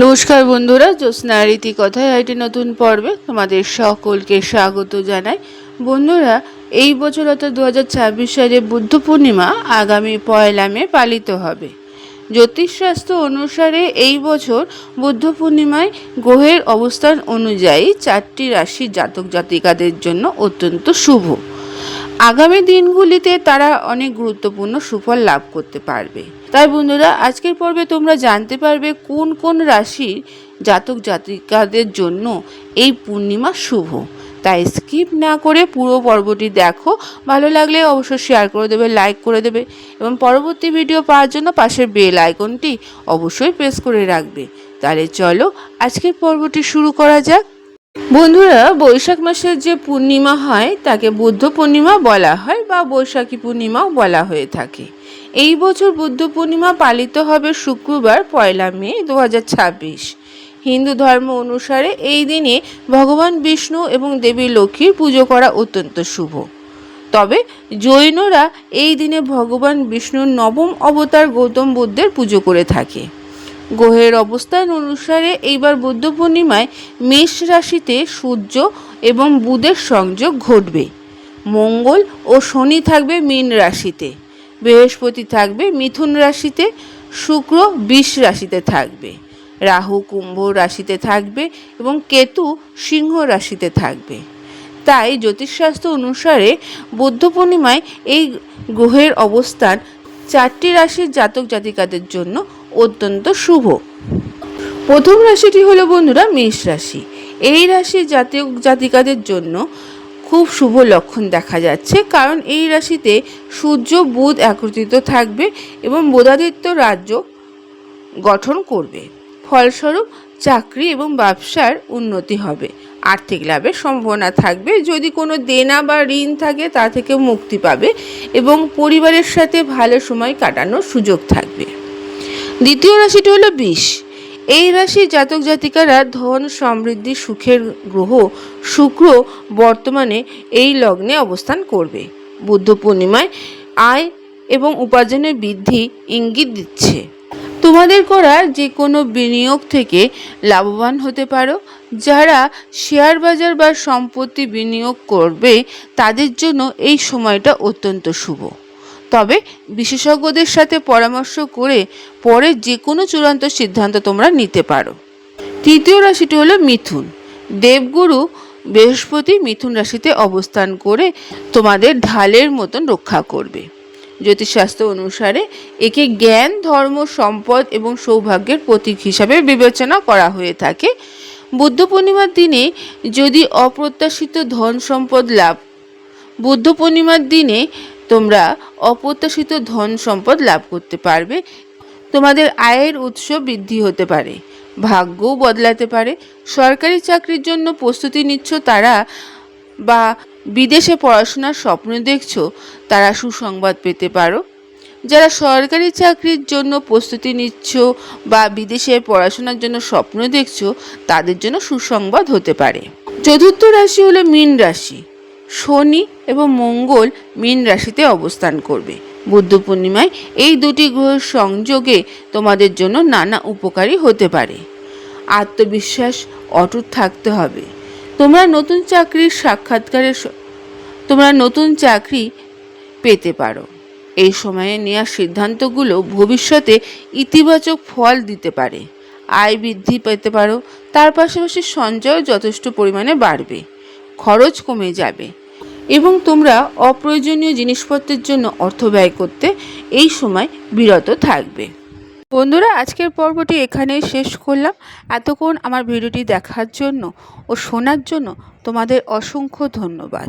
নমস্কার বন্ধুরা, জ্যোৎস্না রীতি কথায় একটি নতুন পর্বে তোমাদের সকলকে স্বাগত জানাই। বন্ধুরা, এই বছর অর্থাৎ 2026 সালে বুদ্ধ পূর্ণিমা আগামী 1 মে পালিত হবে। জ্যোতিষশাস্ত্র অনুসারে এই বছর বুদ্ধ পূর্ণিমায় গ্রহের অবস্থান অনুযায়ী 4টি রাশির জাতক জাতিকাদের জন্য অত্যন্ত শুভ। আগামী দিনগুলিতে তারা অনেক গুরুত্বপূর্ণ সুফল লাভ করতে পারবে। তাই বন্ধুরা, আজকের পর্বে তোমরা জানতে পারবে কোন কোন রাশির জাতক জাতিকাদের জন্য এই পূর্ণিমা শুভ। তাই স্কিপ না করে পুরো পর্বটি দেখো। ভালো লাগলে অবশ্যই শেয়ার করে দেবে, লাইক করে দেবে এবং পরবর্তী ভিডিও পাওয়ার জন্য পাশের বেল আইকনটি অবশ্যই প্রেস করে রাখবে। তাহলে চলো আজকের পর্বটি শুরু করা যাক। বন্ধুরা, বৈশাখ মাসের যে পূর্ণিমা হয় তাকে বুদ্ধ পূর্ণিমা বলা হয় বা বৈশাখী পূর্ণিমাও বলা হয়ে থাকে। এই বছর বুদ্ধ পূর্ণিমা পালিত হবে শুক্রবার 1 মে 2026। হিন্দু ধর্ম অনুসারে এই দিনে ভগবান বিষ্ণু এবং দেবী লক্ষ্মীর পুজো করা অত্যন্ত শুভ। তবে জৈনরা এই দিনে ভগবান বিষ্ণুর নবম অবতার গৌতম বুদ্ধের পুজো করে থাকে। গ্রহের অবস্থান অনুসারে এইবার বুদ্ধ পূর্ণিমায় মেষ রাশিতে সূর্য এবং বুধের সংযোগ ঘটবে। মঙ্গল ও শনি থাকবে মীন রাশিতে, বৃহস্পতি থাকবে মিথুন রাশিতে, শুক্র বৃষ রাশিতে থাকবে, রাহু কুম্ভ রাশিতে থাকবে এবং কেতু সিংহ রাশিতে থাকবে। তাই জ্যোতিষশাস্ত্র অনুসারে বুদ্ধ পূর্ণিমায় এই গ্রহের অবস্থান 4টি রাশির জাতক জাতিকাদের জন্য অত্যন্ত শুভ। প্রথম রাশিটি হলো বন্ধুরা মেষ রাশি। এই রাশির জাতক জাতিকাদের জন্য খুব শুভ লক্ষণ দেখা যাচ্ছে, কারণ এই রাশিতে সূর্য বুধ একত্রিত থাকবে এবং বুধাদিত্য রাজ্য গঠন করবে। ফলস্বরূপ চাকরি এবং ব্যবসার উন্নতি হবে, আর্থিক লাভের সম্ভাবনা থাকবে। যদি কোনো দেনা বা ঋণ থাকে তা থেকে মুক্তি পাবে এবং পরিবারের সাথে ভালো সময় কাটানোর সুযোগ থাকবে। দ্বিতীয় রাশিটি হলো বৃষ। এই রাশির জাতক জাতিকারা ধন সমৃদ্ধি সুখের গ্রহ শুক্র বর্তমানে এই লগ্নে অবস্থান করবে। বুদ্ধ পূর্ণিমায় আয় এবং উপার্জনের বৃদ্ধি ইঙ্গিত দিচ্ছে। তোমাদের করা যে কোনো বিনিয়োগ থেকে লাভবান হতে পারো। যারা শেয়ার বাজার বা সম্পত্তি বিনিয়োগ করবে তাদের জন্য এই সময়টা অত্যন্ত শুভ। তবে বিশেষজ্ঞদের সাথে পরামর্শ করে পরে যে কোনো চূড়ান্ত সিদ্ধান্ত তোমরা নিতে পারো। তৃতীয় রাশিটি হলো মিথুন। দেবগুরু বৃহস্পতি মিথুন রাশিতে অবস্থান করে তোমাদের ঢালের মতন রক্ষা করবে। জ্যোতিষশাস্ত্র অনুসারে একে জ্ঞান, ধর্ম, সম্পদ এবং সৌভাগ্যের প্রতীক হিসাবে বিবেচনা করা হয়ে থাকে। বুদ্ধ পূর্ণিমার দিনে যদি অপ্রত্যাশিত ধন সম্পদ লাভ বুদ্ধ পূর্ণিমার দিনে তোমরা অপ্রত্যাশিত ধন সম্পদ লাভ করতে পারবে। তোমাদের আয়ের উৎস বৃদ্ধি হতে পারে, ভাগ্যও বদলাতে পারে। সরকারি চাকরির জন্য প্রস্তুতি নিচ্ছ তারা বা বিদেশে পড়াশোনার স্বপ্ন দেখছো তারা সুসংবাদ পেতে পারো। যারা সরকারি চাকরির জন্য প্রস্তুতি নিচ্ছ বা বিদেশে পড়াশোনার জন্য স্বপ্ন দেখছো তাদের জন্য সুসংবাদ হতে পারে। চতুর্থ রাশি হলো মীন রাশি। শনি এবং মঙ্গল মীন রাশিতে অবস্থান করবে। বুদ্ধ পূর্ণিমায় এই দুটি গ্রহের সংযোগে তোমাদের জন্য নানা উপকারী হতে পারে। আত্মবিশ্বাস অটুট থাকতে হবে। তোমরা নতুন চাকরি পেতে পারো। এই সময়ে নেওয়া সিদ্ধান্তগুলো ভবিষ্যতে ইতিবাচক ফল দিতে পারে। আয় বৃদ্ধি পেতে পারো। তার পাশাপাশি সঞ্চয় যথেষ্ট পরিমাণে বাড়বে, খরচ কমে যাবে এবং তোমরা অপ্রয়োজনীয় জিনিসপত্রের জন্য অর্থ ব্যয় করতে এই সময় বিরত থাকবে। বন্ধুরা, আজকের পর্বটি এখানেই শেষ করলাম। এতক্ষণ আমার ভিডিওটি দেখার জন্য ও শোনার জন্য তোমাদের অসংখ্য ধন্যবাদ।